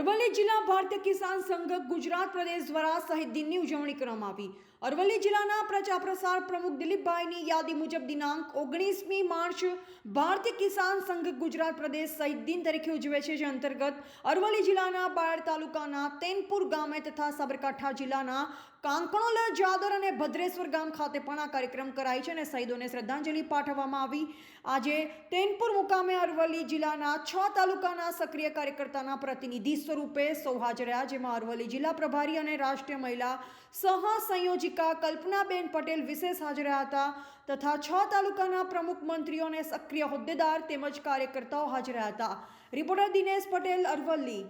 અરવલ્લી જિલ્લા ભારતીય કિસાન સંઘ ગુજરાત પ્રદેશ દ્વારા શહીદ દિનની ઉજવણી કરવામાં આવી. અરવલ્લી જિલ્લાના પ્રચાર પ્રસાર પ્રમુખ દિલીપભાઈની યાદી મુજબ દિનાંક 19મી માર્ચ ભારતીય કિસાન સંઘ ગુજરાત પ્રદેશ શહીદ દિન તરીકે ઉજવે છે, જે અંતર્ગત અરવલ્લી જિલ્લાના બાયડ તાલુકાના તેનપુર ગામે તથા સાબરકાંઠા જિલ્લાના કાંકણોલ, જાદર અને ભદ્રેશ્વર ગામ ખાતે પણ આ કાર્યક્રમ કરાય છે અને શહીદોને શ્રદ્ધાંજલિ પાઠવવામાં આવી. આજે તેનપુર મુકામે અરવલ્લી જિલ્લાના 6 તાલુકાના સક્રિય કાર્યકર્તાના પ્રતિનિધિ સ્વરૂપે સૌ હાજર રહ્યા, જેમાં અરવલ્લી જિલ્લા પ્રભારી અને રાષ્ટ્રીય મહિલા સહસંયોજિકા કલ્પનાબેન પટેલ વિશેષ હાજર રહ્યા હતા તથા 6 તાલુકાના પ્રમુખ મંત્રીઓ અને સક્રિય હોદ્દેદાર તેમજ કાર્યકર્તાઓ હાજર રહ્યા હતા. રિપોર્ટર દિનેશ પટેલ, અરવલ્લી.